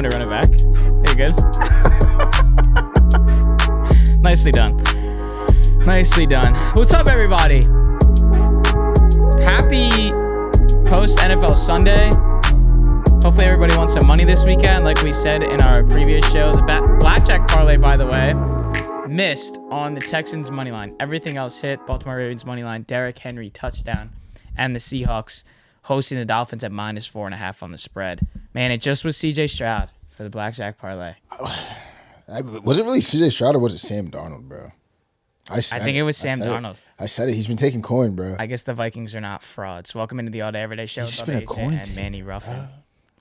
me to run it back. You're good. Nicely done. Nicely done. What's up, everybody? Happy post NFL Sunday. Hopefully everybody wants some money this weekend. Like we said in our previous show, the blackjack parlay, by the way, missed on the Texans money line. Everything else hit. Baltimore Ravens money line, Derrick Henry touchdown, and the Seahawks hosting the Dolphins at -4.5 on the spread. Man, it just was CJ Stroud for the blackjack parlay. Was it really CJ Stroud or was it Sam Darnold, bro? I think it was Sam Darnold. I said it. He's been taking coin, bro. I guess the Vikings are not frauds. Welcome into the All Day Everyday Show with been a coin and Manny Ruffin.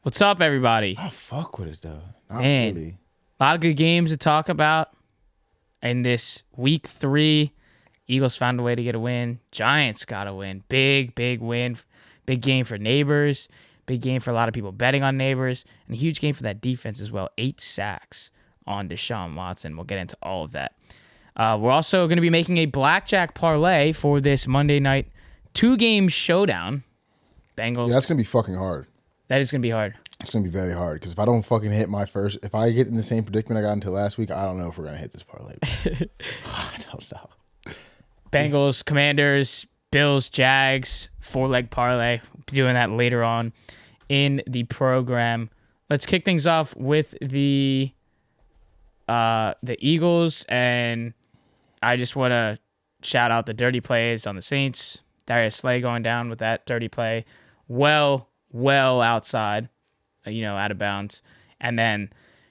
What's up, everybody? I fuck with it, though. Not Man, really. A lot of good games to talk about in this week 3. Eagles found a way to get a win. Giants got a win. Big win. Big game for Nabers. Big game for a lot of people betting on Nabers. And a huge game for that defense as well. 8 sacks on Deshaun Watson. We'll get into all of that. We're also going to be making a blackjack parlay for this Monday night 2-game showdown. Bengals. Yeah, that's going to be fucking hard. That is going to be hard. It's going to be very hard because if I don't fucking hit my first, if I get in the same predicament I got until last week, I don't know if we're going to hit this parlay. I don't know. Bengals, Commanders, Bills, Jags, 4-leg parlay. We'll be doing that later on in the program. Let's kick things off with the Eagles, and I just want to shout out the dirty plays on the Saints. Darius Slay going down with that dirty play. Well outside, out of bounds. And then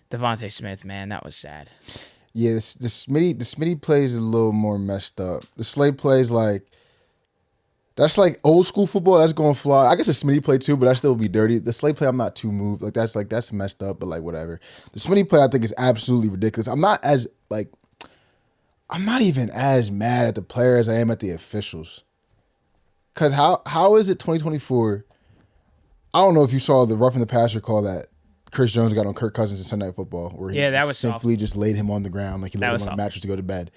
Devontae Smith, man, that was sad. Yeah, the Smitty plays a little more messed up. The Slay plays that's like old school football. That's going to fly. I guess the Smitty play too, but that still would be dirty. The Slay play, I'm not too moved. That's messed up, but whatever. The Smitty play, I think, is absolutely ridiculous. I'm not even as mad at the player as I am at the officials. Because how is it 2024? I don't know if you saw the roughing the passer call that Chris Jones got on Kirk Cousins in Sunday Night Football, where he that was simply just laid him on the ground like he laid him on a mattress to go to bed.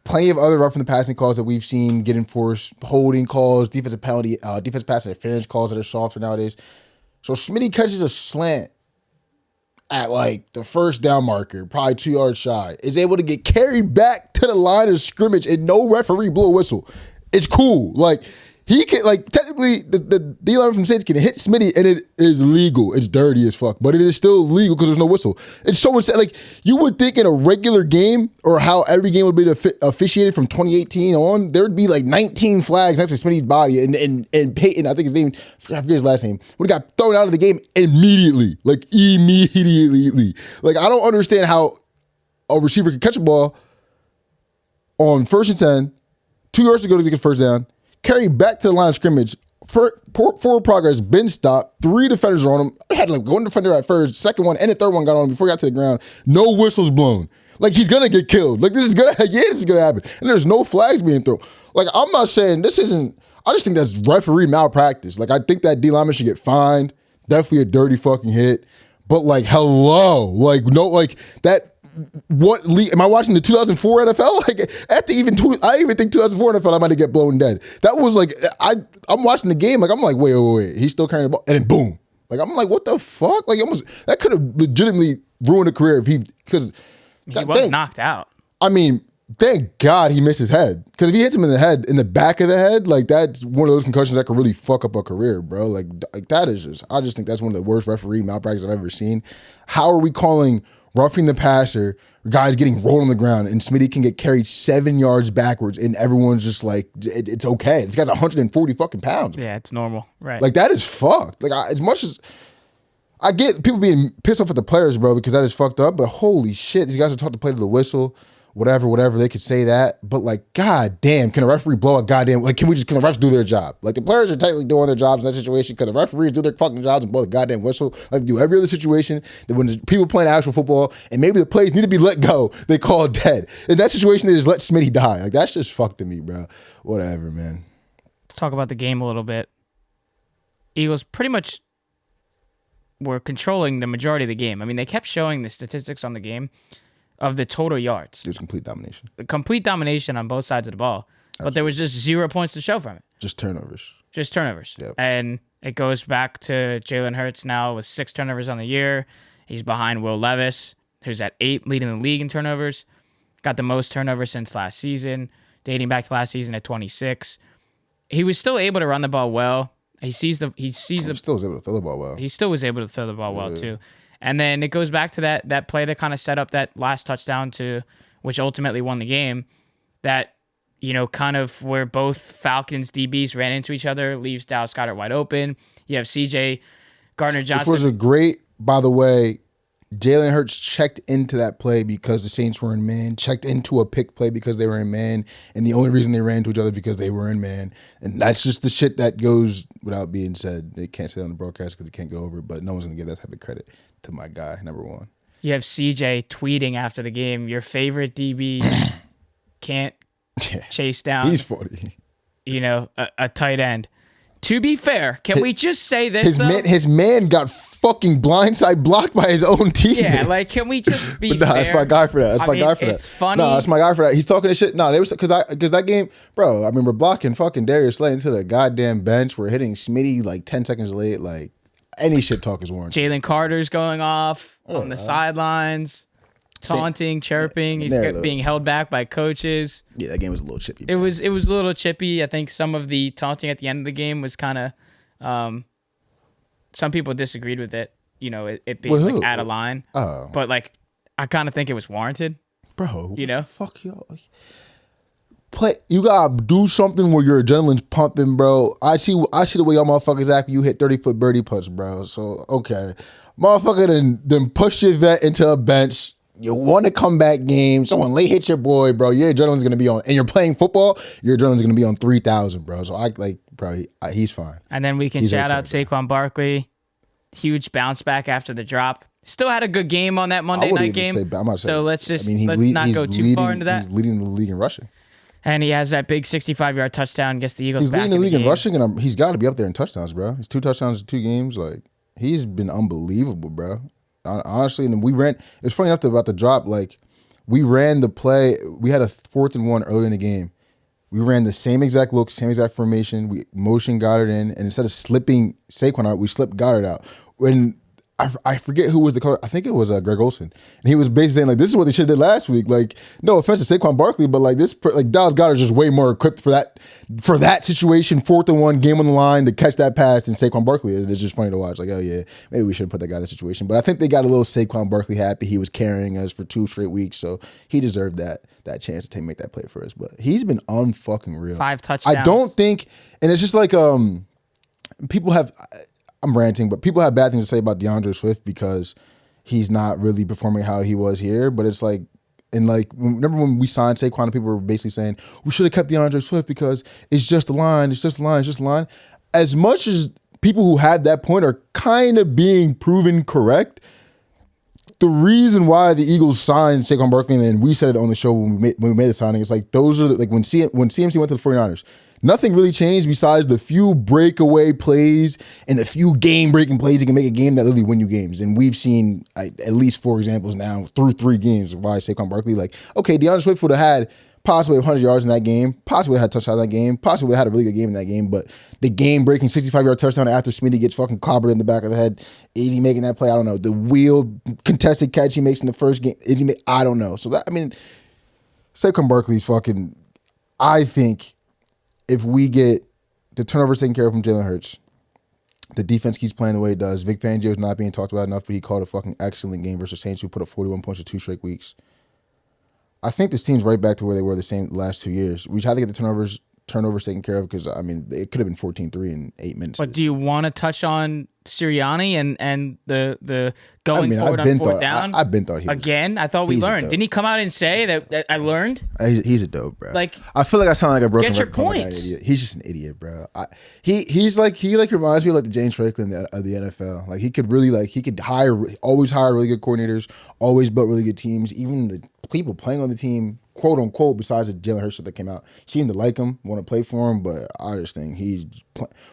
Plenty of other roughing the passing calls that we've seen get enforced, holding calls, defensive penalty, defensive pass interference calls that are softer nowadays. So Smitty catches a slant at the first down marker, probably 2 yards shy, is able to get carried back to the line of scrimmage and no referee blow a whistle. It's cool. He can, technically, the D-line from Saints can hit Smitty, and it is legal. It's dirty as fuck, but it is still legal because there's no whistle. It's so insane. You would think in a regular game, or how every game would be officiated from 2018 on, there would be 19 flags next to Smitty's body, and Peyton, I think his name, I forget his last name, would have got thrown out of the game immediately. Immediately. I don't understand how a receiver can catch a ball on 1st and 10, 2 yards to go to get first down, carry back to the line of scrimmage, forward progress, been stopped, 3 defenders are on him. I had one defender at first, second one, and the third one got on him before he got to the ground. No whistles blown. He's going to get killed. This is going to happen. And there's no flags being thrown. I'm not saying this isn't, I just think that's referee malpractice. I think that D lineman should get fined. Definitely a dirty fucking hit. But hello. That. What league am I watching? The 2004 NFL? I even think 2004 NFL I might get blown dead. That was I'm watching the game. I'm wait. He's still carrying the ball, and then boom. I'm what the fuck? Almost that could have legitimately ruined a career if because he was knocked out. I mean, thank God he missed his head, because if he hits him in the head, in the back of the head, that's one of those concussions that could really fuck up a career, bro. That is just, I just think that's one of the worst referee malpractice I've ever seen. How are we calling roughing the passer, guys getting rolled on the ground, and Smitty can get carried 7 yards backwards, and everyone's just it's okay. This guy's 140 fucking pounds. Yeah, it's normal, right? That is fucked. As much as I get people being pissed off at the players, bro, because that is fucked up, but holy shit, these guys are taught to play to the whistle, whatever, they could say that, but god damn, can a referee blow a goddamn, can the refs do their job? The players are tightly doing their jobs in that situation. Can the referees do their fucking jobs and blow the goddamn whistle they do every other situation? That when people playing actual football and maybe the plays need to be let go, they call dead. In that situation, they just let Smitty die. That's just fucked to me, bro. Whatever, man. Let's talk about the game a little bit. Eagles pretty much were controlling the majority of the game. I mean, they kept showing the statistics on the game of the total yards. It was complete domination. Complete domination on both sides of the ball. Absolutely. But there was just 0 points to show from it. Just turnovers. Just turnovers. Yep. And it goes back to Jalen Hurts now with 6 turnovers on the year. He's behind Will Levis, who's at 8, leading the league in turnovers. Got the most turnovers since last season, dating back to last season at 26. He was still able to run the ball well. He still was able to throw the ball well. He still was able to throw the ball well too. And then it goes back to that play that kind of set up that last touchdown which ultimately won the game. That, kind of where both Falcons DBs ran into each other, leaves Dallas Goedert wide open. You have CJ Gardner-Johnson. Which was a great, by the way, Jalen Hurts checked into that play because the Saints were in man, checked into a pick play because they were in man, and the only reason they ran into each other because they were in man. And that's just the shit that goes without being said. They can't say that on the broadcast because they can't go over it, but no one's going to give that type of credit to my guy, number one. You have CJ tweeting after the game, your favorite DB can't chase down. He's funny. A tight end. To be fair, can we just say this? His man got fucking blindside blocked by his own team. Yeah, can we just be fair? That's my guy for that. It's funny. No, that's my guy for that. He's talking this shit. No, they was because that game, bro. I mean, we're blocking fucking Darius Slay into the goddamn bench. We're hitting Smitty like 10 seconds late. Like any shit talk is warranted. Jalen Carter's going off on the sidelines. Taunting, chirping. He's being held back by coaches. Yeah, that game was a little chippy. It was a little chippy. I think some of the taunting at the end of the game was kind of. Some people disagreed with it. It being like out of line. Oh, but like, I kind of think it was warranted. Bro, fuck y'all. You gotta do something where your adrenaline's pumping, bro. I see the way y'all motherfuckers act when you hit 30-foot birdie putts, bro. So okay, motherfucker, then push your vet into a bench. You want a comeback game. Someone late hit your boy, bro. Your adrenaline's gonna be on, and you're playing football. Your adrenaline's gonna be on 3,000, bro. So he's fine. And then we can shout out Saquon Barkley. Huge bounce back after the drop. Still had a good game on that Monday night game. Let's not go too far into that. He's leading the league in rushing. And he has that big 65-yard touchdown against the Eagles. He's leading the league in rushing, and he's got to be up there in touchdowns, bro. He's 2 touchdowns in 2 games. Like, he's been unbelievable, bro. Honestly, and it's funny enough about the drop. Like, we ran the play. We had a 4th and 1 early in the game. We ran the same exact look, same exact formation. We motioned Goddard in, and instead of slipping Saquon out, we slipped Goddard out. When I forget who was the color. I think it was Greg Olsen, and he was basically saying like, "This is what they should have did last week." Like, no offense to Saquon Barkley, but like Dallas Goedert is just way more equipped for that situation. 4th and 1, game on the line to catch that pass than Saquon Barkley is. It's just funny to watch. Like, oh yeah, maybe we shouldn't put that guy in that situation. But I think they got a little Saquon Barkley happy. He was carrying us for 2 straight weeks, so he deserved that chance to make that play for us. But he's been unfucking real. 5 touchdowns. I don't think, and it's just like people have. I'm ranting, but people have bad things to say about DeAndre Swift because he's not really performing how he was here. But it's like, and like, remember when we signed Saquon, people were basically saying, we should have kept DeAndre Swift because it's just a line, it's just a line, it's just a line. As much as people who had that point are kind of being proven correct, the reason why the Eagles signed Saquon Barkley, and we said it on the show when we made the signing, it's like those are like when CMC went to the 49ers, nothing really changed besides the few breakaway plays and the few game-breaking plays that can make a game that literally win you games. And we've seen at least 4 examples now through 3 games of why Saquon Barkley, like, okay, DeAndre Swift would have had possibly 100 yards in that game, possibly had a touchdown in that game, possibly had a really good game in that game, but the game-breaking 65-yard touchdown after Smitty gets fucking clobbered in the back of the head, is he making that play? I don't know. The wheel contested catch he makes in the first game, I don't know. So that, I mean, Saquon Barkley's fucking, I think, if we get the turnovers taken care of from Jalen Hurts, the defense keeps playing the way it does. Vic Fangio is not being talked about enough, but he called a fucking excellent game versus Saints, who put up 41 points in 2 straight weeks. I think this team's right back to where they were the last 2 years. We tried to get the turnovers taken care of because, I mean, it could have been 14-3 in 8 minutes. But do you want to touch on Sirianni and the going forward on 4th down? I've been thought he was. Again, I thought we learned. Didn't he come out and say that I learned? He's a dope, bro. Like, I feel like I sound like a broken record. Get your points. He's just an idiot, bro. He reminds me of like the James Franklin of the NFL. Like, he could really always hire really good coordinators, always built really good teams. Even the people playing on the team, quote unquote, besides the Jalen Hurts that came out, seemed to like him, want to play for him. But I just think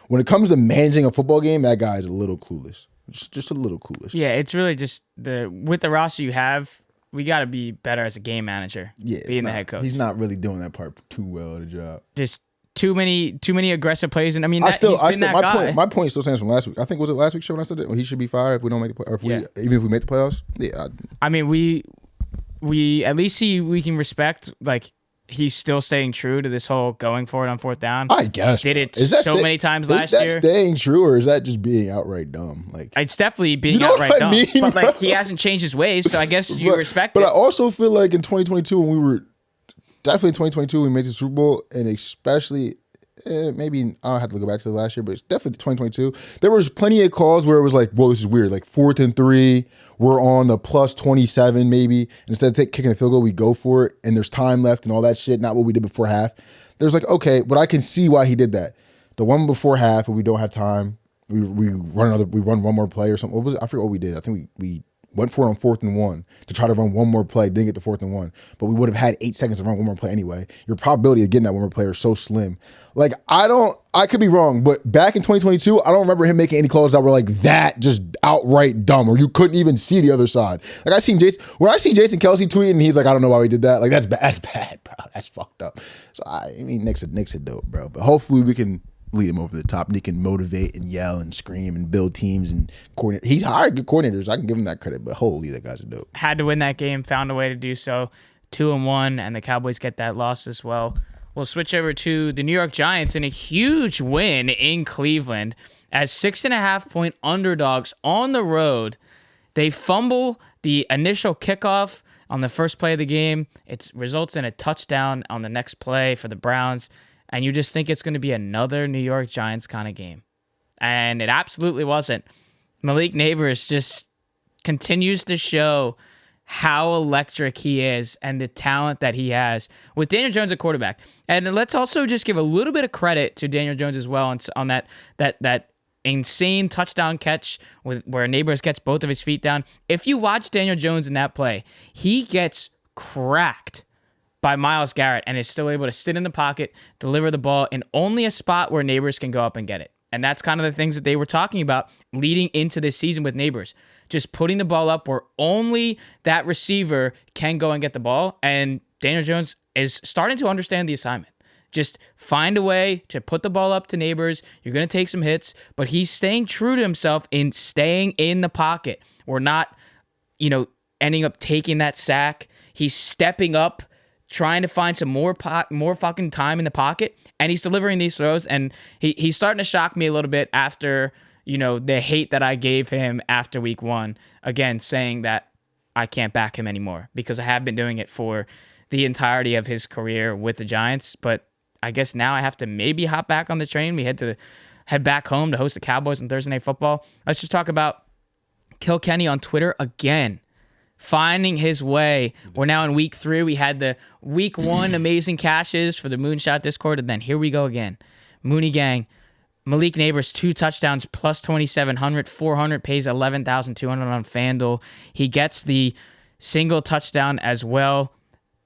when it comes to managing a football game, that guy is a little clueless. Just a little clueless. Yeah, it's really just with the roster you have, we got to be better as a game manager. Yeah, being the head coach. He's not really doing that part too well at the job. Just too many aggressive plays, and I mean, my point still stands from last week. I think was it last week's show when I said it? Well, he should be fired if we don't make the play, or if even if we make the playoffs. Yeah, I mean, we at least we can respect like he's still staying true to this whole going for it on fourth down. I guess did it many times last year. Is that staying true, or is that just being outright dumb? Like it's definitely being outright dumb. But like he hasn't changed his ways, so I guess you respect it. But I also feel like in 2022 when we were definitely 2022 we made the Super Bowl, and especially maybe I don't have to go back to the last year, but it's definitely 2022. There was plenty of calls where it was like, "Whoa, this is weird." Like 4th and 3, we're on the plus 27 maybe. Instead of kicking the field goal, we go for it, and there's time left and all that shit. Not what we did before half. There's like, okay, but I can see why he did that. The one before half, where we don't have time, we run one more play or something. What was it? I forget what we did. I think we went for it on 4th and 1 to try to run one more play, didn't get the 4th and 1. But we would have had 8 seconds to run one more play anyway. Your probability of getting that one more play is so slim. Like, I could be wrong, but back in 2022, I don't remember him making any calls that were like that, just outright dumb, or you couldn't even see the other side. Like, when I see Jason Kelce tweeting, and he's like, I don't know why we did that. Like, that's bad, bro. That's fucked up. So, I mean, Nick's a dope, bro. But hopefully we can lead him over the top, and he can motivate and yell and scream and build teams and coordinate. He's hired good coordinators. I can give him that credit, but holy, that guy's a dope. Had to win that game, found a way to do so. 2-1, and the Cowboys get that loss as well. We'll switch over to the New York Giants in a huge win in Cleveland as 6.5-point underdogs on the road. They fumble the initial kickoff on the first play of the game. It results in a touchdown on the next play for the Browns, and you just think it's going to be another New York Giants kind of game. And it absolutely wasn't. Malik Nabers just continues to show how electric he is and the talent that he has with Daniel Jones at quarterback. And let's also just give a little bit of credit to Daniel Jones as well on that insane touchdown catch where Nabers gets both of his feet down. If you watch Daniel Jones in that play, he gets cracked by Myles Garrett and is still able to sit in the pocket, deliver the ball in only a spot where Nabers can go up and get it. And that's kind of the things that they were talking about leading into this season with Nabers. Just putting the ball up where only that receiver can go and get the ball. And Daniel Jones is starting to understand the assignment. Just find a way to put the ball up to Nabers. You're going to take some hits, but he's staying true to himself in staying in the pocket. We're not, ending up taking that sack. He's stepping up, trying to find some more fucking time in the pocket, and he's delivering these throws, and he's starting to shock me a little bit after, the hate that I gave him after week 1, again, saying that I can't back him anymore because I have been doing it for the entirety of his career with the Giants, but I guess now I have to maybe hop back on the train. We had to head back home to host the Cowboys on Thursday Night Football. Let's just talk about Kilkenny on Twitter again. Finding his way. We're now in week 3. We had the week 1 amazing caches for the Moonshot Discord, and then here we go again. Mooney Gang, Malik Nabers, 2 touchdowns, plus 2,700, 400, pays 11,200 on FanDuel. He gets the single touchdown as well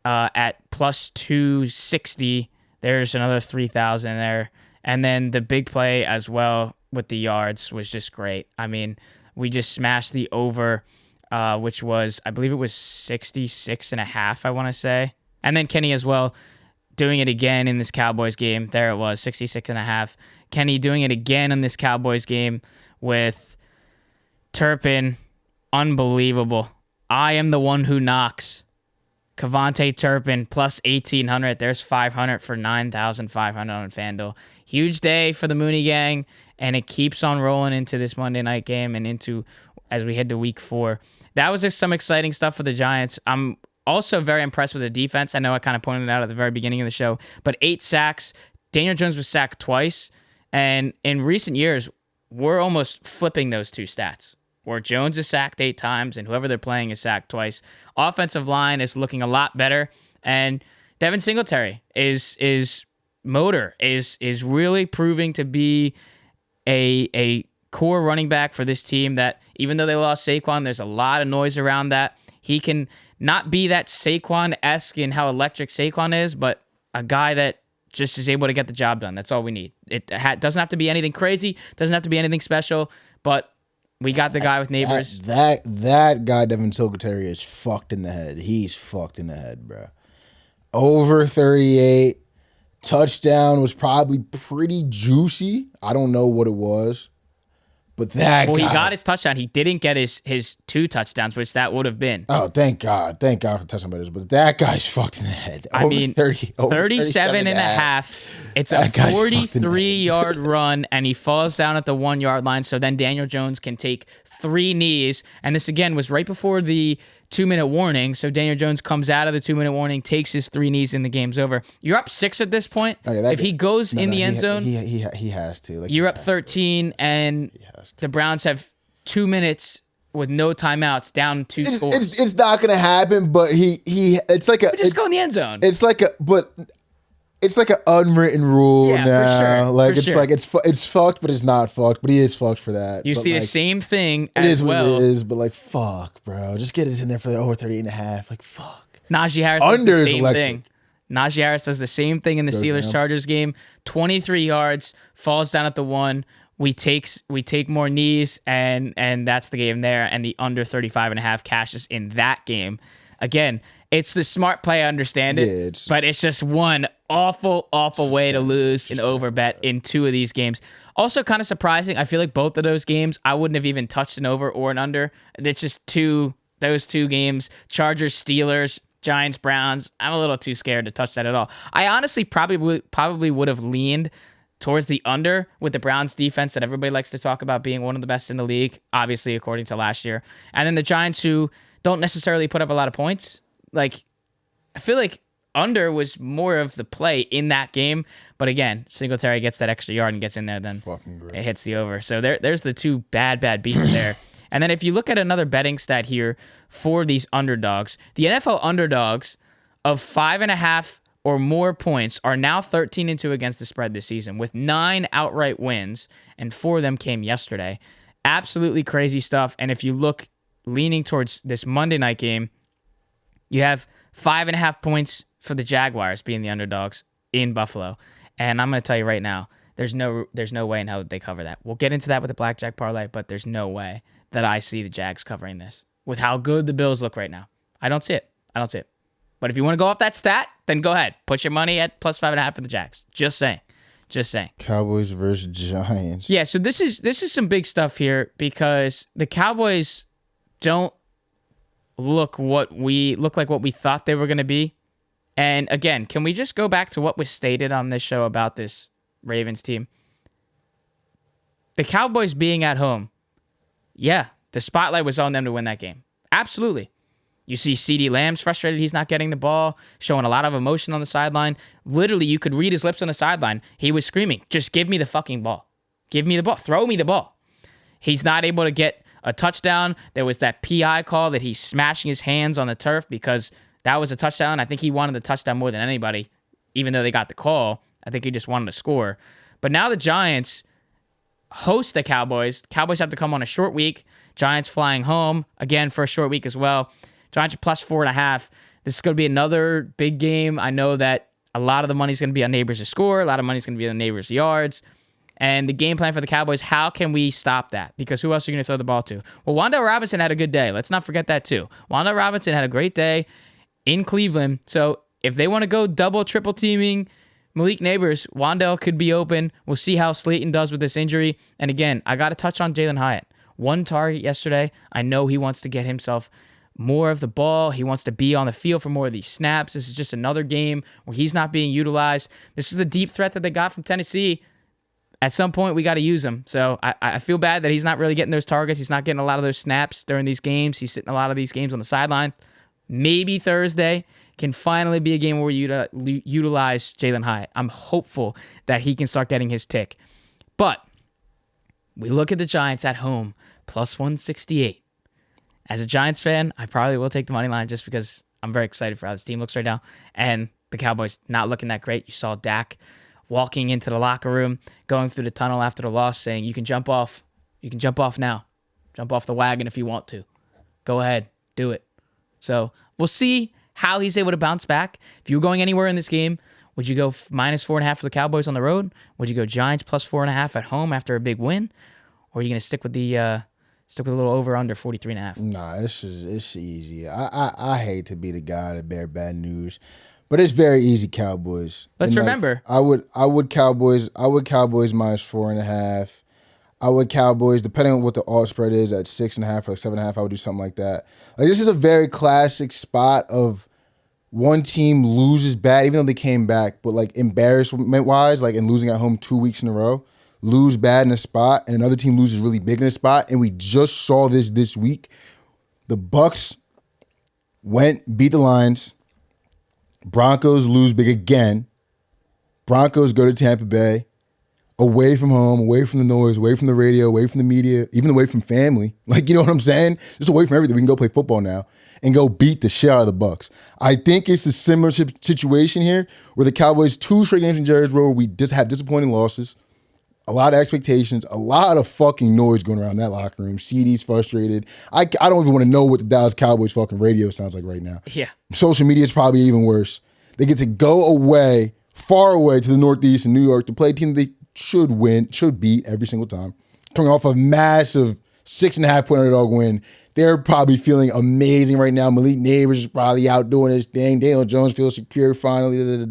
at plus 260. There's another 3,000 there. And then the big play as well with the yards was just great. I mean, we just smashed the over, which was, I believe it was 66.5, I want to say. And then Kenny as well, doing it again in this Cowboys game. There it was, 66.5. Kenny doing it again in this Cowboys game with Turpin. Unbelievable. I am the one who knocks. Kavontae Turpin, plus 1,800. There's 500 for 9,500 on FanDuel. Huge day for the Mooney Gang, and it keeps on rolling into this Monday night game and into as we head to week 4. That was just some exciting stuff for the Giants. I'm also very impressed with the defense. I know I kind of pointed it out at the very beginning of the show, but 8 sacks. Daniel Jones was sacked twice, and in recent years, we're almost flipping those 2 stats, where Jones is sacked 8 times and whoever they're playing is sacked twice. Offensive line is looking a lot better, and Devin Singletary is really proving to be a core running back for this team that, even though they lost Saquon, there's a lot of noise around that. He can not be that Saquon-esque in how electric Saquon is, but a guy that just is able to get the job done. That's all we need. It doesn't have to be anything crazy, doesn't have to be anything special, but we got the guy with Nabers. That guy, Devin Singletary, is fucked in the head. He's fucked in the head, bro. Over 38, touchdown was probably pretty juicy. I don't know what it was. But that he got his touchdown. He didn't get his 2 touchdowns, which that would have been. Oh, thank God. Thank God for touchdown bettors. But that guy's fucked in the head. I mean, 37 and a half. It's a 43-yard run, and he falls down at the 1-yard line. So then Daniel Jones can take 3 knees. And this, again, was right before the 2-minute warning. So Daniel Jones comes out of the 2-minute warning, takes his 3 knees, and the game's over. You're up 6 at this point. If he goes in the end zone, he has to. Like, you're up 13, and the Browns have 2 minutes with no timeouts, down 2 scores. It's not gonna happen, but it's like a just go in the end zone. It's like an unwritten rule now. For sure. Like it's fucked, but it's not fucked. But he is fucked for that. You see the same thing as well. It is what it is, but like fuck, bro. Just get it in there for the over 38.5. Like fuck. Najee Harris does the same thing. Najee Harris does the same thing in the Steelers-Chargers game. 23 yards, falls down at the 1. We take more knees, and that's the game there. And the under 35.5 cashes in that game. Again, it's the smart play. I understand it, but it's just one awful way to lose an over bet in 2 of these games. Also, kind of surprising. I feel like both of those games, I wouldn't have even touched an over or an under. It's just those 2 games: Chargers, Steelers, Giants, Browns. I'm a little too scared to touch that at all. I honestly probably would have leaned towards the under with the Browns defense that everybody likes to talk about being one of the best in the league, obviously, according to last year. And then the Giants, who don't necessarily put up a lot of points. Like, I feel like under was more of the play in that game. But again, Singletary gets that extra yard and gets in there, then it hits the over. So there's the 2 bad beats there. And then if you look at another betting stat here for these underdogs, the NFL underdogs of 5.5 or more points are now 13-2 against the spread this season, with 9 outright wins, and 4 of them came yesterday. Absolutely crazy stuff. And if you look leaning towards this Monday night game, you have 5.5 points for the Jaguars being the underdogs in Buffalo. And I'm going to tell you right now, there's no way in hell that they cover that. We'll get into that with the blackjack parlay, but there's no way that I see the Jags covering this with how good the Bills look right now. I don't see it. But if you want to go off that stat, then go ahead. Put your money at plus 5.5 for the Jags. Just saying. Cowboys versus Giants. Yeah, so this is some big stuff here because the Cowboys don't look like what we thought they were going to be. And again, can we just go back to what was stated on this show about this Ravens team? The Cowboys being at home, yeah, the spotlight was on them to win that game. Absolutely. You see CeeDee Lamb's frustrated he's not getting the ball, showing a lot of emotion on the sideline. Literally, you could read his lips on the sideline. He was screaming, just give me the fucking ball. Give me the ball. Throw me the ball. He's not able to get a touchdown. There was that PI call that he's smashing his hands on the turf because that was a touchdown. I think he wanted the touchdown more than anybody, even though they got the call. I think he just wanted to score. But now the Giants host the Cowboys. Cowboys have to come on a short week. Giants flying home, again, for a short week as well. Giants are plus 4.5. This is going to be another big game. I know that a lot of the money is going to be on Nabers to score. A lot of money is going to be on Nabers yards. And the game plan for the Cowboys, how can we stop that? Because who else are you going to throw the ball to? Well, Wan'Dale Robinson had a good day. Let's not forget that too. Wan'Dale Robinson had a great day in Cleveland. So if they want to go double, triple teaming Malik Nabers, Wan'Dale could be open. We'll see how Slayton does with this injury. And again, I got to touch on Jalen Hyatt. 1 target yesterday. I know he wants to get himself more of the ball. He wants to be on the field for more of these snaps. This is just another game where he's not being utilized. This is the deep threat that they got from Tennessee. At some point, we got to use him. So I feel bad that he's not really getting those targets. He's not getting a lot of those snaps during these games. He's sitting a lot of these games on the sideline. Maybe Thursday can finally be a game where we utilize Jalen Hyatt. I'm hopeful that he can start getting his tick. But we look at the Giants at home, plus 168. As a Giants fan, I probably will take the money line just because I'm very excited for how this team looks right now. And the Cowboys not looking that great. You saw Dak walking into the locker room, going through the tunnel after the loss, saying, you can jump off. You can jump off now. Jump off the wagon if you want to. Go ahead. Do it. So we'll see how he's able to bounce back. If you were going anywhere in this game, would you go minus 4.5 for the Cowboys on the road? Would you go Giants plus 4.5 at home after a big win? Or are you going to stick with a little over under 43.5? Nah, it's easy. I hate to be the guy to bear bad news, But it's very easy, Cowboys. Let's And, remember. I would Cowboys minus 4.5. I would Cowboys, depending on what the alt spread is, at 6.5 or like 7.5. I would do something like that. Like, this is a very classic spot of one team loses bad, even though they came back, but like embarrassment wise, like in losing at home 2 weeks in a row, lose bad in a spot, and another team loses really big in a spot. And we just saw this week. The Bucks beat the Lions. Broncos lose big again. Broncos go to Tampa Bay, away from home, away from the noise, away from the radio, away from the media, even away from family. Like, you know what I'm saying? Just away from everything. We can go play football now and go beat the shit out of the Bucks. I think it's a similar situation here where the Cowboys, 2 straight games in Jerry's Row, we just had disappointing losses, a lot of expectations, a lot of fucking noise going around that locker room. CD's frustrated. I don't even want to know what the Dallas Cowboys fucking radio sounds like right now. Yeah. Social media is probably even worse. They get to go away, far away to the Northeast in New York to play a team they should beat every single time. Coming off a massive 6.5 point underdog win. They're probably feeling amazing right now. Malik Nabers is probably out doing his thing. Daniel Jones feels secure finally.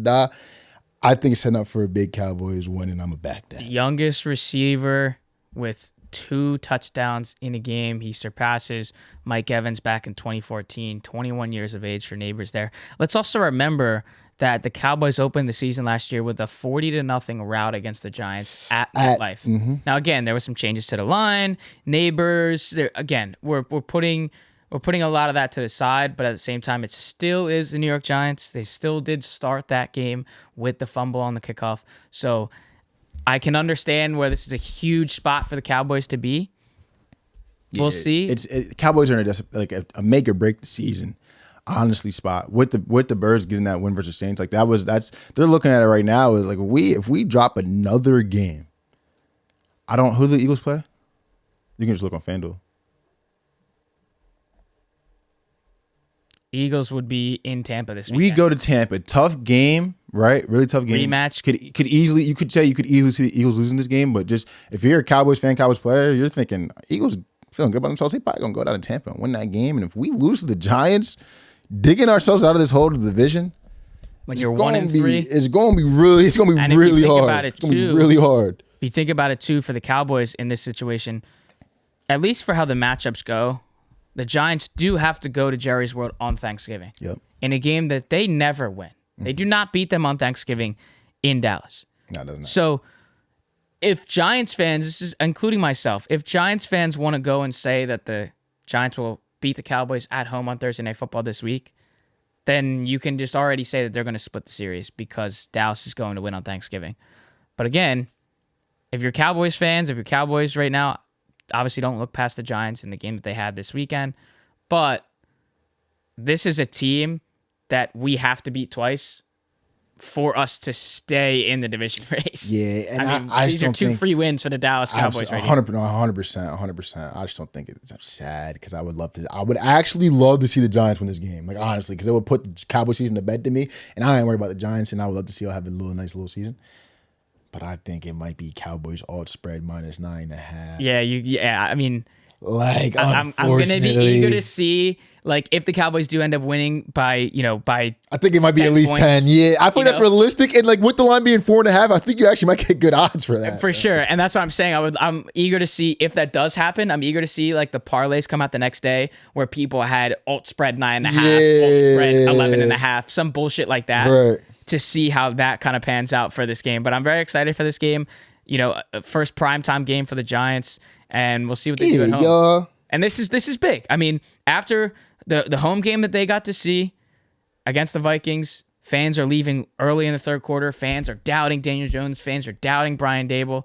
I think it's setting up for a big Cowboys win, and I'm going to back that. Youngest receiver with 2 touchdowns in a game. He surpasses Mike Evans back in 2014. 21 years of age for Nabers there. Let's also remember that the Cowboys opened the season last year with a 40-0 rout against the Giants at MetLife. Mm-hmm. Now, again, there were some changes to the line. Nabers, we're putting a lot of that to the side, but at the same time, it still is the New York Giants. They still did start that game with the fumble on the kickoff. So I can understand where this is a huge spot for the Cowboys to be. We'll see. Cowboys are in a make or break the season. Honestly, spot with the Birds getting that win versus Saints, like they're looking at it right now is like if we drop another game, who do the Eagles play? You can just look on FanDuel. Eagles would be in Tampa this weekend. We go to Tampa, tough game, right? Really tough game. Rematch. You could easily see the Eagles losing this game, but just if you're a Cowboys fan, Cowboys player, you're thinking Eagles feeling good about themselves. They probably gonna go down to Tampa and win that game, and if we lose to the Giants, digging ourselves out of this hole to the division. When you're 1-3, it's going to be really hard. It's going to be really hard. If you think about it too, for the Cowboys in this situation, at least for how the matchups go, the Giants do have to go to Jerry's World on Thanksgiving. Yep. In a game that they never win. They do not beat them on Thanksgiving in Dallas. No, it doesn't. So if Giants fans, this is including myself, if Giants fans want to go and say that the Giants will beat the Cowboys at home on Thursday Night Football this week, then you can just already say that they're going to split the series because Dallas is going to win on Thanksgiving. But again, if you're Cowboys fans, if you're Cowboys right now, obviously don't look past the Giants in the game that they had this weekend. But this is a team that we have to beat twice for us to stay in the division race. Yeah, and I mean, I these are 2 free wins for the Dallas Cowboys right here. 100%. I just don't think it's sad because I would actually love to see the Giants win this game. Like, honestly, because it would put the Cowboys season to bed to me, and I ain't worried about the Giants, and I would love to see y'all have a nice little season. But I think it might be Cowboys alt spread minus 9.5. Yeah. I mean, like, I'm gonna be eager to see, like, if the Cowboys do end up winning by I think it might be at least points, 10. Yeah, I think that's realistic. And like with the line being 4.5, I think you actually might get good odds for that. For sure. And that's what I'm saying. I'm eager to see if that does happen. I'm eager to see like the parlays come out the next day where people had alt spread 9.5, alt spread 11.5, some bullshit like that. Right. To see how that kind of pans out for this game. But I'm very excited for this game. First primetime game for the Giants, and we'll see what they do at home. Yeah. And this is big. I mean, after the home game that they got to see against the Vikings, fans are leaving early in the third quarter. Fans are doubting Daniel Jones. Fans are doubting Brian Dable.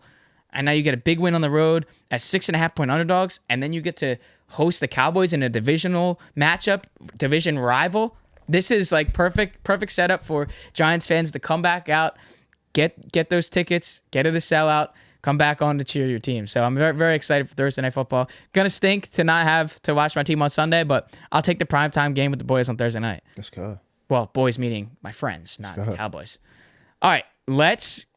And now you get a big win on the road as 6.5 point underdogs, and then you get to host the Cowboys in a divisional matchup, division rival. This is like perfect setup for Giants fans to come back out, get those tickets, get it a sellout, come back on to cheer your team. So I'm very, very excited for Thursday Night Football. Gonna stink to not have to watch my team on Sunday, but I'll take the primetime game with the boys on Thursday night. Let's go. Well, boys meaning my friends, not the Cowboys. All right, let's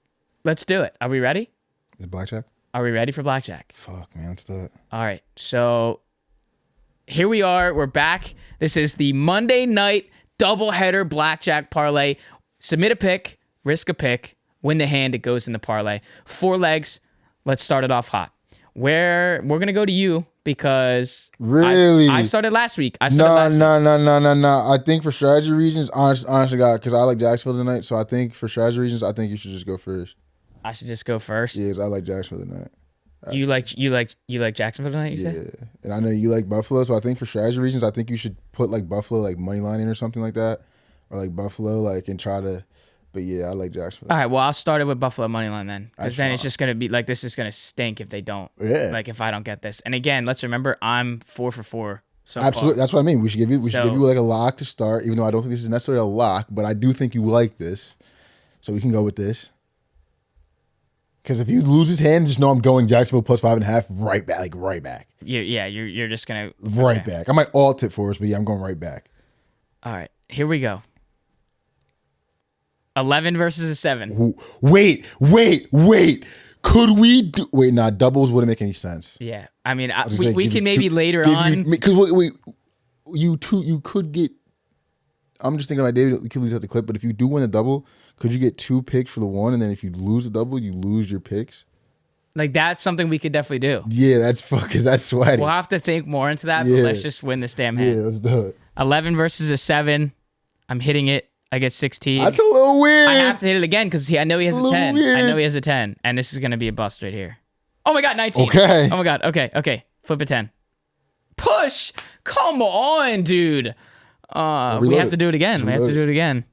do it. Are we ready? Is it blackjack? Are we ready for blackjack? Fuck, man, let's do it. All right, so here we are. We're back. This is the Monday night doubleheader blackjack parlay. Submit a pick, risk a pick, win the hand. It goes in the parlay. 4 legs. Let's start it off hot. We're gonna go to you because really I started last week. No. I think for strategy reasons, honestly, God, because I like Jacksonville tonight. So I think for strategy reasons, I think you should just go first. I should just go first. Yes, I like Jacksonville tonight. You like Jacksonville tonight? You said? Yeah, and I know you like Buffalo, so I think for strategy reasons, I think you should put like Buffalo like money line in or something like that, or like Buffalo like and try to. But yeah, I like Jacksonville. All right, well I'll start it with Buffalo money line then, because then it's just gonna be like this is gonna stink if they don't. Yeah. Like if I don't get this, and again, let's remember I'm 4 for 4. So absolutely, far. that's what I mean. We should give you like a lock to start, even though I don't think this is necessarily a lock, but I do think you like this, so we can go with this. Because if you lose his hand, just know I'm going Jacksonville plus 5.5 right back, like right back. You're just gonna right back. I might alt it for us, but yeah, I'm going right back. All right, here we go. 11 versus a 7. Wait. Could we do? Wait, nah. Doubles wouldn't make any sense. Yeah, I mean, we can maybe later on. Because wait, you could get. I'm just thinking about David. You could lose at the clip, but if you do win a double, could you get 2 picks for the one, and then if you lose a double, you lose your picks? Like that's something we could definitely do. Yeah, that's sweaty. We'll have to think more into that, but let's just win this damn hand. Yeah, let's do it. 11 versus a 7. I'm hitting it. I get 16. That's a little weird. I have to hit it again because I know he has a 10. Weird. I know he has a 10, and this is gonna be a bust right here. Oh my god, 19. Okay. Oh my god. Okay. Flip a 10. Push. Come on, dude. We have to do it again. We have to do it again.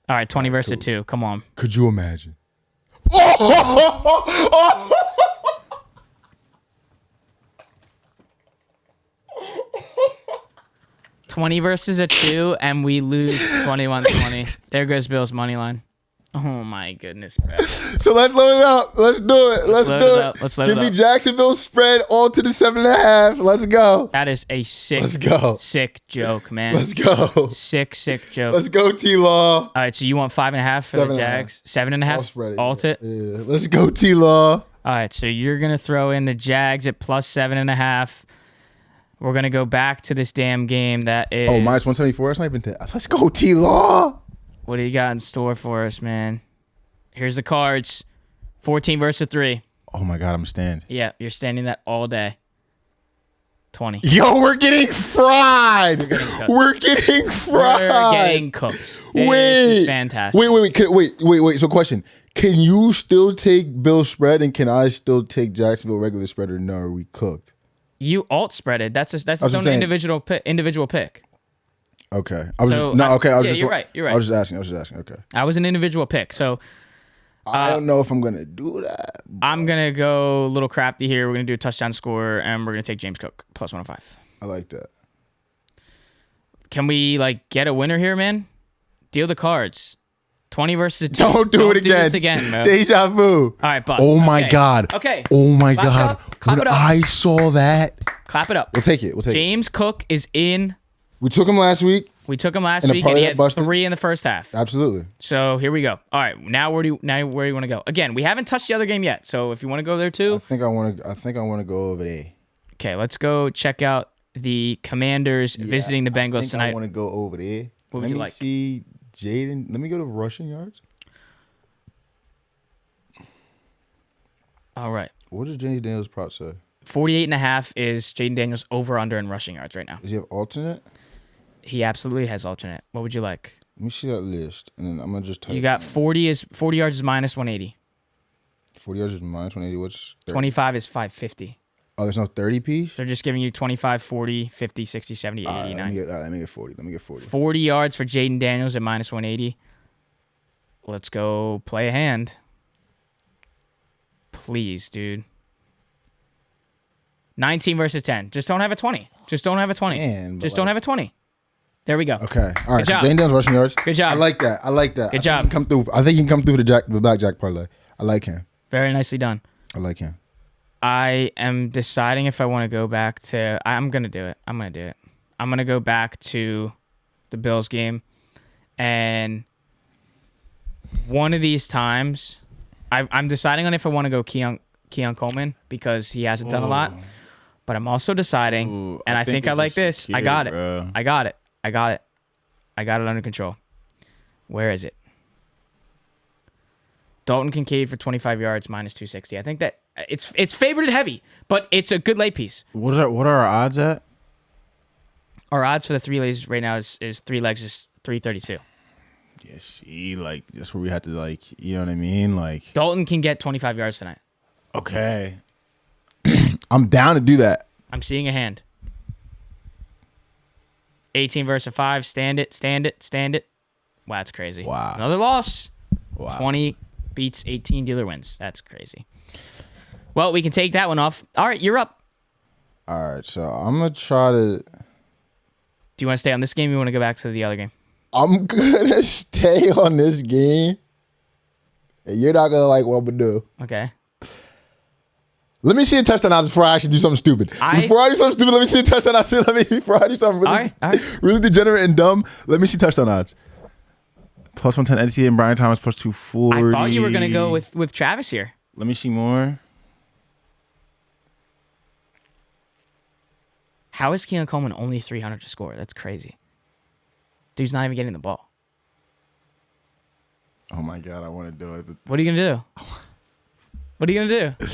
All right, 20 versus 2. Come on. Could you imagine? Oh! 20 versus a 2, and we lose 21-20. There goes Bill's money line. Oh my goodness, bro. So let's load it up. Let's do it. Let's do it. Let's load Give it me up. Jacksonville spread all to the 7.5. Let's go. That is a sick, sick joke, man. Let's go. Sick joke. Let's go, T-Law. All right, so you want 5.5 for the Jags? 7.5? I'll spread it. Alt it? Yeah. Let's go, T-Law. All right, so you're going to throw in the Jags at plus 7.5. We're going to go back to this damn game that is... Oh, minus 174? That's not even... Let's go, T-Law. What do you got in store for us, man? Here's the cards. 14 versus 3. Oh, my God, I'm stand. Yeah, you're standing that all day. 20. Yo, we're getting fried. We're getting fried. We're getting cooked. This is fantastic. Wait. So question. Can you still take Bill's spread and can I still take Jacksonville regular spread or no? Are we cooked? You alt spreaded. That's its own individual pick. Okay. You're right. I was just asking. Okay. I was an individual pick. So I don't know if I'm gonna do that. I'm gonna go a little crafty here. We're gonna do a touchdown score, and we're gonna take James Cook plus 105. I like that. Can we get a winner here, man? Deal the cards. 20 versus 2. Don't do it again. Bro. Deja vu. All right, Buck. Oh my God. Okay. Oh my God. Clap it up. I saw that. Clap it up. We'll take it. James Cook is in. We took him last week. And he had 3 in the first half. Absolutely. So here we go. All right, now where do you want to go? Again, we haven't touched the other game yet. So if you want to go there too, I think I want to go over there. Okay, let's go check out the Commanders visiting the Bengals tonight. I want to go over there. What would you like? Let me see Jaden. Let me go to rushing yards. All right. What does Jaden Daniels' prop say? 48.5 is Jaden Daniels over under in rushing yards right now. Does he have alternate? He absolutely has alternate. What would you like? Let me see that list, and then I'm gonna just type. You got 40 yards is minus 180. 40 yards is minus 180. What's 30? 25 is 550. Oh, there's no 30 piece? They're just giving you 25, 40, 50, 60, 70, 80, 90. Let me get 40. 40 yards for Jaden Daniels at minus 180. Let's go play a hand. Please, dude. 19 versus 10. Just don't have a 20. Don't have a 20. There we go. Okay. All right. Good job. So Jaden Daniels rushing yards. Good job. I like that. Good job. I think he can come through the blackjack parlay. I like him. Very nicely done. I like him. I am deciding if I want to go back to... I'm going to do it. I'm going to go back to the Bills game. And one of these times, I'm deciding on if I want to go Keon Coleman because he hasn't done a lot. But I'm also deciding, and I think I like this. I got it. I got it under control. Where is it? Dalton Kincaid for 25 yards, minus 260. I think that it's favorited heavy, but it's a good late piece. What are our odds at? Our odds for the 3 legs right now is 3 legs is 332. Yeah, see, like that's where we have to like, you know what I mean? Like Dalton can get 25 yards tonight. Okay. I'm down to do that. I'm seeing a hand. 18 versus 5. Stand it. Wow, that's crazy. Wow. Another loss. Wow. 20 beats 18. Dealer wins. That's crazy. Well, we can take that one off. All right, you're up. All right, so I'm going to try to... Do you want to stay on this game or you want to go back to the other game? I'm going to stay on this game. And you're not going to like what I'm going to do. Okay. Let me see a touchdown odds before I actually do something stupid. Before I do something stupid, let me see a touchdown odds. Before I do something really, really degenerate and dumb, let me see touchdown odds. Plus 110 NT and Brian Thomas plus 240. I thought you were going to go with Travis here. Let me see more. How is Keelan Coleman only 300 to score? That's crazy. Dude's not even getting the ball. Oh my God, I want to do it. What are you going to do? What are you going to do?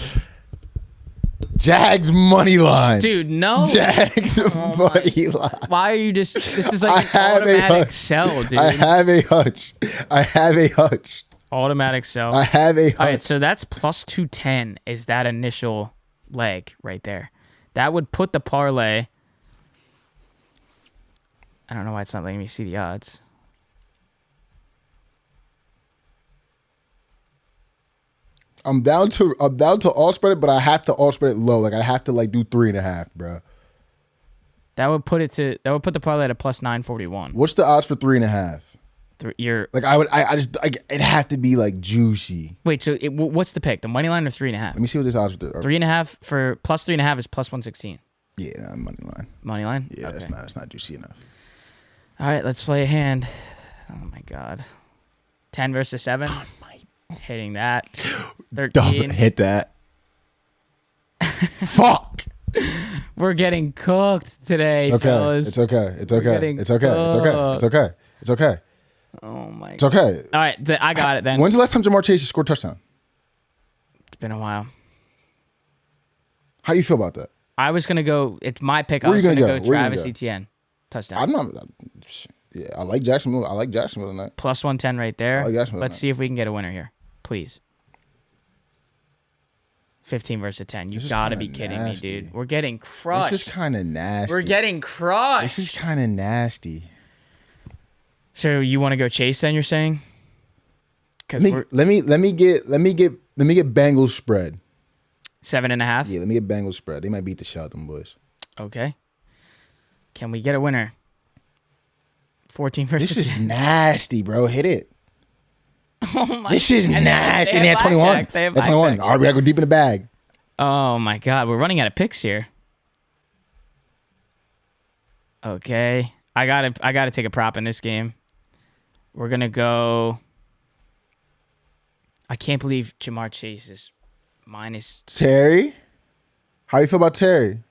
Jags money line. Dude, no. Jags money line. Why are you just... This is like an automatic sell, dude. I have a hunch. Automatic sell. I have a hunch. All right, so that's plus 210 is that initial leg right there. That would put the parlay... I don't know why it's not letting me see the odds. I'm down to all spread it, but I have to all spread it low. Like I have to like do 3.5, bro. That would put the parlay at a plus 941. What's the odds for 3.5? You're like I just like it'd have to be like juicy. Wait, so what's the pick? The money line or 3.5? Let me see what this odds are. 3.5 for plus 3.5 is plus 116. Yeah, money line. Money line? Yeah, okay. that's not juicy enough. All right, let's play a hand. Oh my God. 10 versus 7. Oh my. Hitting that. 13. Don't hit that. Fuck. We're getting cooked today, fellas. It's okay. It's okay. Oh my God. It's okay. All right, I got it then. When's the last time Jamar Chase scored a touchdown? It's been a while. How do you feel about that? I was gonna go. It's my pick. Where I was you gonna go? go Travis Etienne touchdown. I'm not. Yeah, I like Jacksonville. Tonight. Plus 110 right there. I like Jacksonville Let's see if we can get a winner here, please. 15 versus 10. You gotta be kidding me, dude. We're getting crushed. This is kind of nasty. We're getting crushed. This is kind of nasty. So you want to go Chase then? You're saying? Let me get Bengals spread. 7.5. Yeah, let me get Bengals spread. They might beat the shit out of them boys. Okay. Can we get a winner? 14 versus 10. This is nasty, bro. Hit it. Oh my! This is nasty. They have 21. They have 21. All right, we gotta go deep in the bag. Oh my God, we're running out of picks here. Okay, I gotta take a prop in this game. We're gonna go. I can't believe Jamar Chase is minus. Terry, how you feel about Terry?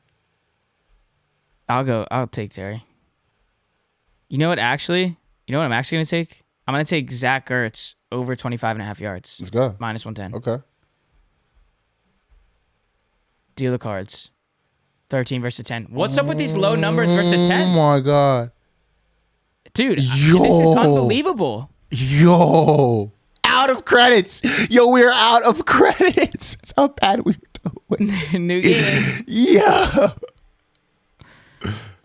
I'll take Terry. You know what I'm actually gonna take? I'm gonna take Zach Ertz over 25.5 yards. Let's go. Minus 110. Okay. Deal the cards. 13 versus 10. What's up with these low numbers versus 10? Oh my God. Dude, this is unbelievable. Yo. Out of credits. Yo, we're out of credits. That's how bad we're doing. New game. Yeah.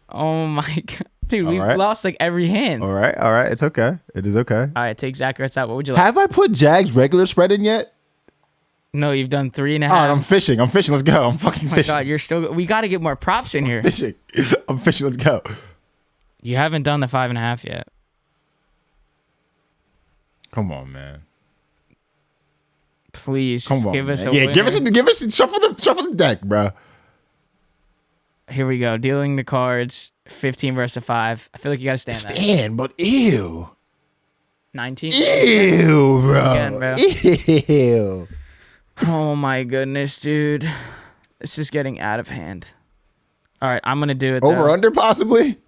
Oh my God. Dude, we've lost like every hand. All right. It's okay. It is okay. All right, take Zach Ertz out. What would you like? Have I put Jags regular spread in yet? No, you've done 3.5. All right, I'm fishing. Let's go. I'm fucking fishing. Oh my God, we got to get more props in here. I'm fishing. Let's go. You haven't done the 5.5 yet. Come on, man. Please, give us a winner. Give us shuffle the deck, bro. Here we go. Dealing the cards. 15 versus 5. I feel like you got to stand that. But ew. 19? Ew, bro. Again, bro. Ew. Oh my goodness, dude. This is getting out of hand. All right, I'm going to do it. Over under possibly?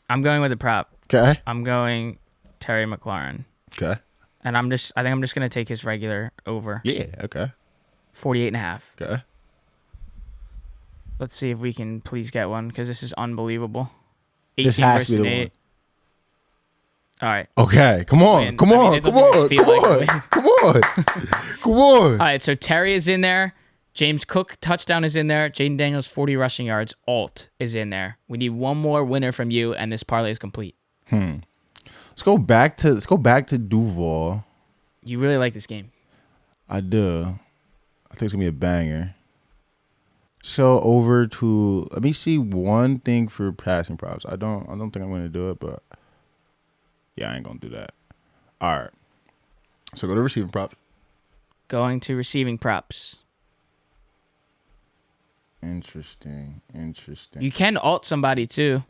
I'm going with a prop. Okay. I'm going Terry McLaurin. Okay. And I think I'm just going to take his regular over. Yeah. Okay. 48.5. Okay. Let's see if we can please get one because this is unbelievable. This has to be the one. All right. Okay. Come on. Come on. Come on. Come on. Come on. Come on. All right. So Terry is in there. James Cook touchdown is in there. Jaden Daniels 40 rushing yards. Alt is in there. We need one more winner from you, and this parlay is complete. Let's go back to Duval. You really like this game. I do. I think it's gonna be a banger. So over to let me see one thing for passing props. I don't think I'm gonna do it, but yeah, I ain't gonna do that. All right. So go to receiving props. Going to receiving props. Interesting. You can alt somebody too.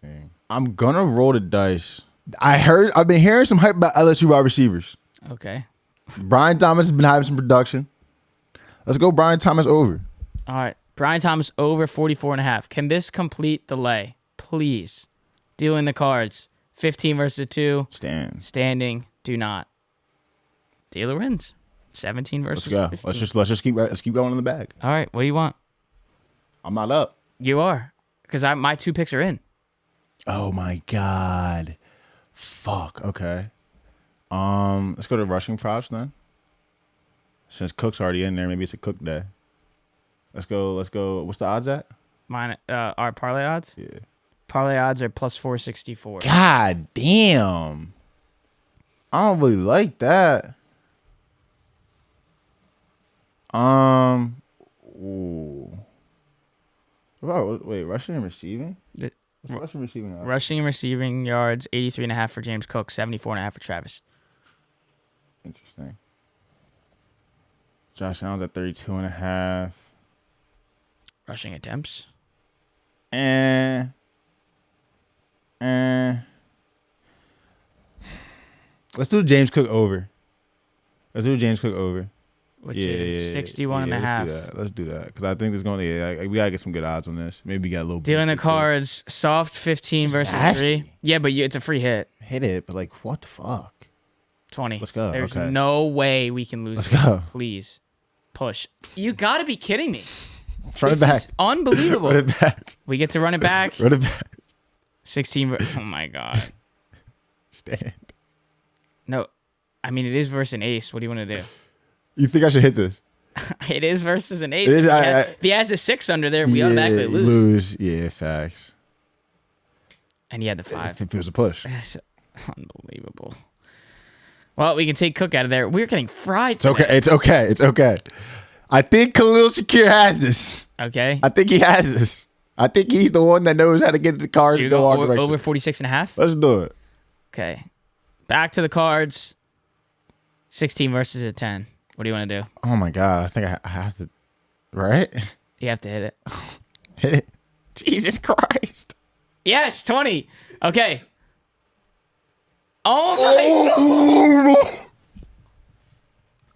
I'm gonna roll the dice. I've been hearing some hype about LSU wide receivers. Okay. Brian Thomas has been having some production. Let's go Brian Thomas over. All right. Brian Thomas over 44.5. Can this complete the lay? Please. Dealing the cards. 15 versus 2. Standing. Do not. Dealer wins. 17 versus 15. Let's just keep going in the bag. All right. What do you want? I'm not up. You are. Because my 2 picks are in. Oh my God. Fuck. Okay. Let's go to rushing props then. Since Cook's already in there, maybe it's a Cook day. Let's go. What's the odds at? Mine our parlay odds? Yeah. Parlay odds are plus 464. God damn. I don't really like that. Ooh. Wait, rushing and receiving? Rushing and receiving odds? Rushing and receiving yards, 83.5 for James Cook, 74.5 for Travis. Interesting. Josh Allen's at 32.5. Rushing attempts. Let's do James Cook over. Which is 61.5. Let's do that. Because I think there's going to we got to get some good odds on this. Maybe get a little Dealing the cards, soft 15 versus nasty. 3. Yeah, but it's a free hit. Hit it, but like, what the fuck? 20. Let's go. There's okay. no way we can lose. Let's go. Please. Push. You got to be kidding me. Run it back. Unbelievable. Run it back. We get to run it back. Run it back. 16. Oh, my God. Stand. No. I mean, it is versus an ace. What do you want to do? You think I should hit this? It is versus an ace. If he has a 6 under there, we automatically lose. Yeah, facts. And he had the 5. If it was a push. Unbelievable. Well, we can take Cook out of there. We're getting fried today. It's okay. I think Khalil Shakir has this. Okay. I think he has this. I think he's the one that knows how to get the cards to go our direction. Over 46.5? Let's do it. Okay. Back to the cards. 16 versus a 10. What do you want to do? Oh, my God. I think I have to. Right? You have to hit it. Hit it. Jesus Christ. Yes, 20. Okay. Oh, my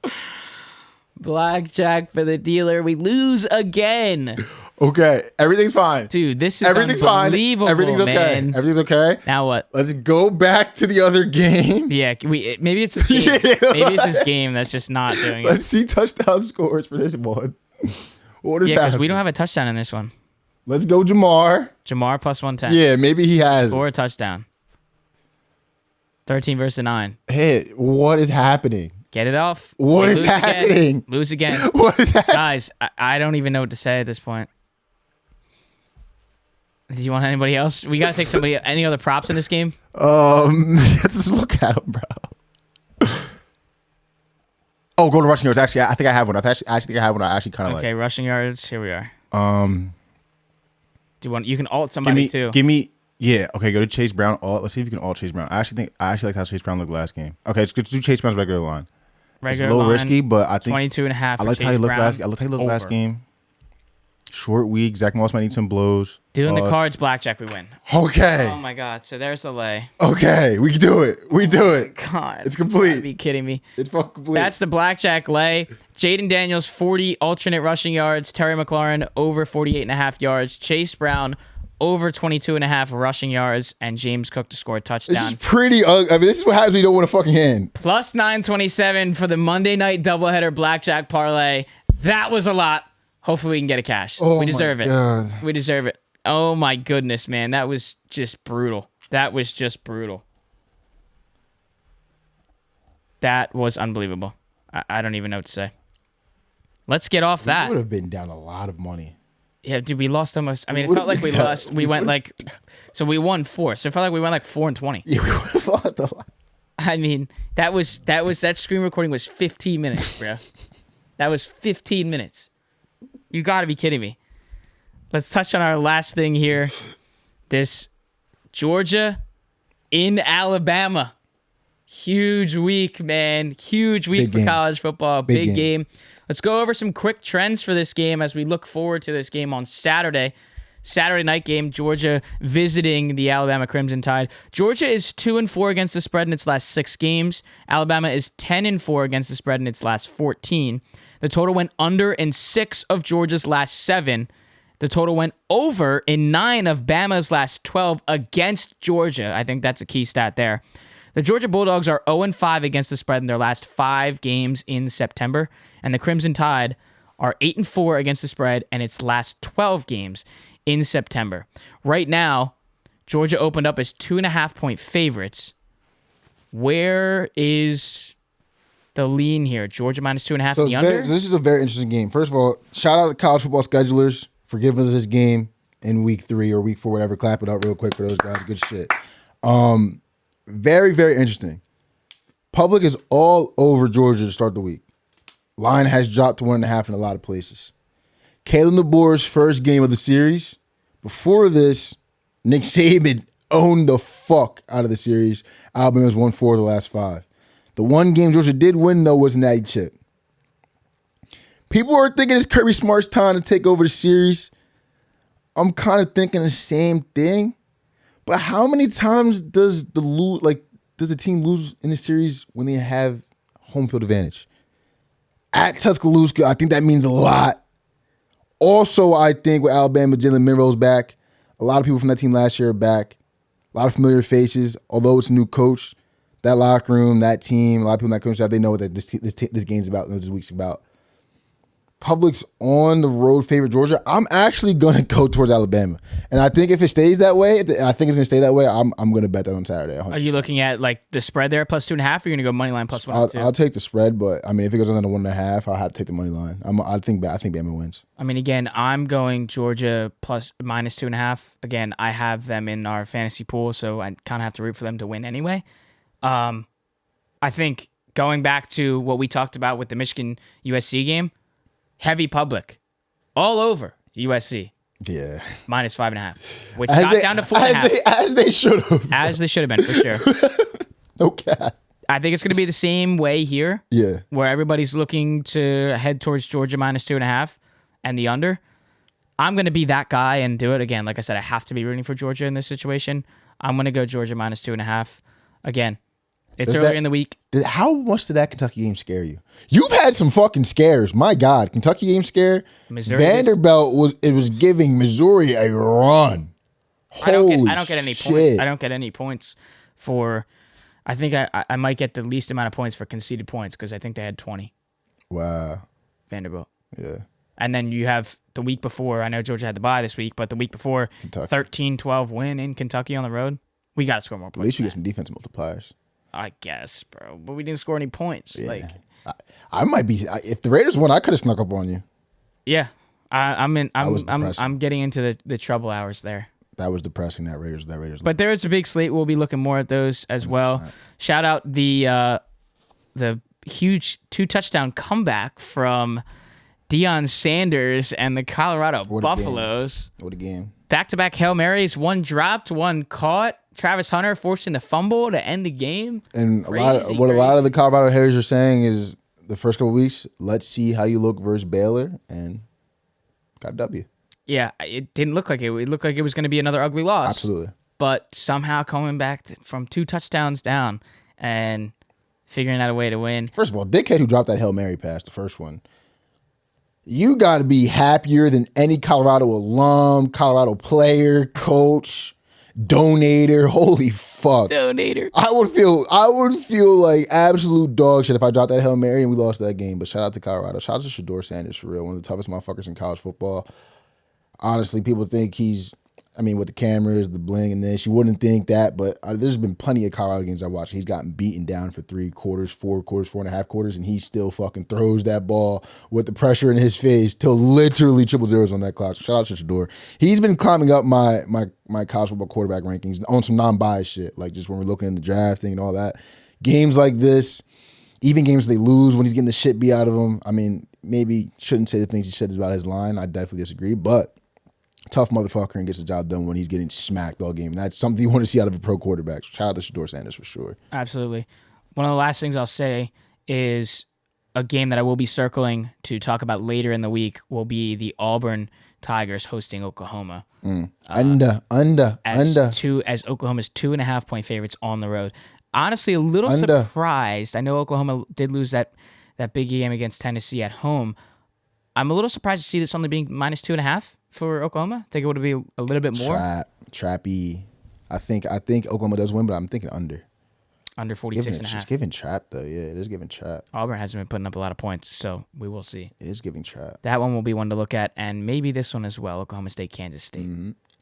God. Blackjack for the dealer. We lose again. Okay. Everything's fine. Dude, this is unbelievable, fine. Everything's okay. Man. Everything's okay. Now what? Let's go back to the other game. Yeah, maybe it's this game. Yeah, maybe it's this game that's just not doing it. Let's see touchdown scores for this one. What is because we don't have a touchdown in this one. Let's go Jamar. Jamar plus 110. Yeah, maybe he has. Score a touchdown. 13 versus 9. Hey, what is happening? Get it off. What is happening? Lose again. What is happening? Guys, I don't even know what to say at this point. Do you want anybody else? We got to take any other props in this game? Let's just look at them, bro. Oh, go to rushing yards. Actually, I think I have one. I think I have one. I actually kind of like. Okay, rushing yards. Here we are. Do you want? You can alt somebody too. Give me. Yeah. Okay. Go to Chase Brown. Alt. Let's see if you can alt Chase Brown. I actually like how Chase Brown looked last game. Okay, let's do Chase Brown's regular line. It's a little risky, but I think 22.5. I liked how he looked last. I liked how he looked last game. Short week. Zach Moss might need some blows. Doing the cards, blackjack, we win. Okay. Oh my God. So there's the lay. Okay, we can do it. We do it. God, it's complete. You be kidding me. It's fucking complete. That's the blackjack lay. Jaden Daniels 40 alternate rushing yards. Terry McLaurin over 48.5 yards. Chase Brown over 22.5 rushing yards, and James Cook to score a touchdown. This is pretty ugly. I mean, this is what happens when you don't want a fucking hand. Plus 927 for the Monday night doubleheader blackjack parlay. That was a lot. Hopefully we can get a cash. We deserve it. God. We deserve it. Oh my goodness, man. That was just brutal. That was unbelievable. I don't even know what to say. Let's get off that. We would have been down a lot of money. Yeah, dude, we lost almost. I mean, it felt like we lost. We went like, so we won 4. So it felt like we went like 4-20. Yeah, we would have lost a lot. I mean, that screen recording was 15 minutes, bro. That was 15 minutes. You got to be kidding me. Let's touch on our last thing here. This Georgia in Alabama. Huge week, man. Huge week for college football. Big game. Let's go over some quick trends for this game as we look forward to this game on Saturday. Saturday night game, Georgia visiting the Alabama Crimson Tide. Georgia is 2-4 against the spread in its last 6 games. Alabama is 10-4 against the spread in its last 14. The total went under in 6 of Georgia's last 7. The total went over in 9 of Bama's last 12 against Georgia. I think that's a key stat there. The Georgia Bulldogs are 0-5 against the spread in their last 5 games in September, and the Crimson Tide are 8-4 against the spread in its last 12 games in September. Right now, Georgia opened up as 2.5-point favorites. Where is the lean here? Georgia minus 2.5 in the under? This is a very interesting game. First of all, shout out to college football schedulers for giving us this game in week 3 or week 4, whatever. Clap it up real quick for those guys. Good shit. Very, very interesting. Public is all over Georgia to start the week. Line has dropped to 1.5 in a lot of places. Kalen DeBoer's first game of the series. Before this, Nick Saban owned the fuck out of the series. Alabama's won 4 of the last 5. The one game Georgia did win, though, was Natty Chip. People are thinking it's Kirby Smart's time to take over the series. I'm kind of thinking the same thing. But how many times does the team lose in the series when they have home field advantage? At Tuscaloosa, I think that means a lot. Also, I think with Alabama, Jalen Milroe's back. A lot of people from that team last year are back. A lot of familiar faces. Although it's a new coach, that locker room, that team, a lot of people in that coaching staff, they know what this game's about, what this week's about. Public's on the road favorite Georgia. I'm actually going to go towards Alabama. And I think if it stays that way, I'm going to bet that on Saturday. 100%. Are you looking at like the spread there plus 2.5, or you're going to go money line plus 1? I'll take the spread, but I mean, if it goes under 1.5, I'll have to take the money line. I think Bama wins. I mean, again, I'm going Georgia plus minus 2.5. Again, I have them in our fantasy pool, so I kind of have to root for them to win anyway. I think going back to what we talked about with the Michigan USC game, heavy public all over USC. Yeah. Minus 5.5, which got down to 4.5. As they should have. As they should have been, for sure. Okay. I think it's going to be the same way here. Yeah. Where everybody's looking to head towards Georgia minus 2.5 and the under. I'm going to be that guy and do it again. Like I said, I have to be rooting for Georgia in this situation. I'm going to go Georgia minus 2.5. Again, it's earlier in the week. How much did that Kentucky game scare you? You've had some fucking scares. My God. Kentucky game scare. Missouri Vanderbilt was giving Missouri a run. I don't get any points. I don't get any points for. I think I might get the least amount of points for conceded points because I think they had 20. Wow. Vanderbilt. Yeah. And then you have the week before. I know Georgia had the bye this week, but the week before, 13-12 win in Kentucky on the road. We got to score more points. At least you get some defensive multipliers. I guess, bro. But we didn't score any points. Yeah. I might be. If the Raiders won, I could have snuck up on you. Yeah. I'm getting into the trouble hours there. That was depressing. That Raiders. But there is a big slate. We'll be looking more at those as 100%. Well. Shout out the huge 2-touchdown comeback from Deion Sanders and the Colorado Buffaloes. What a game. Back-to-back Hail Marys. One dropped, one caught. Travis Hunter forcing the fumble to end the game. And a lot of the Colorado Harriers are saying is the first couple of weeks, let's see how you look versus Baylor, and got a W. Yeah, it didn't look like it. It looked like it was going to be another ugly loss. Absolutely. But somehow coming back from 2 touchdowns down and figuring out a way to win. First of all, dickhead who dropped that Hail Mary pass, the first one. You got to be happier than any Colorado alum, Colorado player, coach, donator. Holy fuck. Donator. I would feel like absolute dog shit if I dropped that Hail Mary and we lost that game. But shout out to Colorado. Shout out to Shedeur Sanders, for real. One of the toughest motherfuckers in college football. Honestly, people think with the cameras, the bling and this, you wouldn't think that, but there's been plenty of Colorado games I watched. He's gotten beaten down for 3 quarters, 4 quarters, 4.5 quarters, and he still fucking throws that ball with the pressure in his face till literally triple zeros on that clock. So shout out to Shedeur. He's been climbing up my college football quarterback rankings on some non-biased shit, like just when we're looking in the draft thing and all that. Games like this, even games they lose when he's getting the shit beat out of him. I mean, maybe shouldn't say the things he said about his line. I definitely disagree, but tough motherfucker and gets the job done when he's getting smacked all game. That's something you want to see out of a pro quarterback. Shout out to Shedeur Sanders for sure. Absolutely. One of the last things I'll say is a game that I will be circling to talk about later in the week will be the Auburn Tigers hosting Oklahoma. Under. As Oklahoma's 2.5-point favorites on the road. Honestly, a little surprised. I know Oklahoma did lose that big game against Tennessee at home. I'm a little surprised to see this only being minus 2.5 for Oklahoma. I think it would be a little bit more. Trappy. I think Oklahoma does win, but I'm thinking under. Under 46.5. It's giving trap, though. Yeah, it is giving trap. Auburn hasn't been putting up a lot of points, so we will see. It is giving trap. That one will be one to look at, and maybe this one as well, Oklahoma State, Kansas State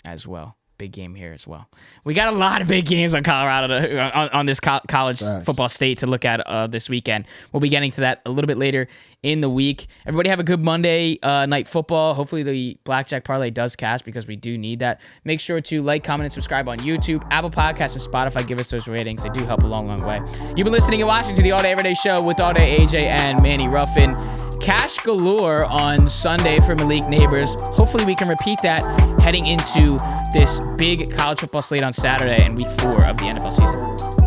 as well. Big game here as well. We got a lot of big games on Colorado on this college football state to look at this weekend. We'll be getting to that a little bit later in the week. Everybody have a good Monday night football. Hopefully the Blackjack Parlay does cash because we do need that. Make sure to like, comment, and subscribe on YouTube, Apple Podcasts, and Spotify. Give us those ratings. They do help a long, long way. You've been listening and watching to the All Day Everyday Show with All Day AJ and Manny Ruffin. Cash galore on Sunday for Malik Nabers. Hopefully we can repeat that heading into this big college football slate on Saturday and week 4 of the NFL season.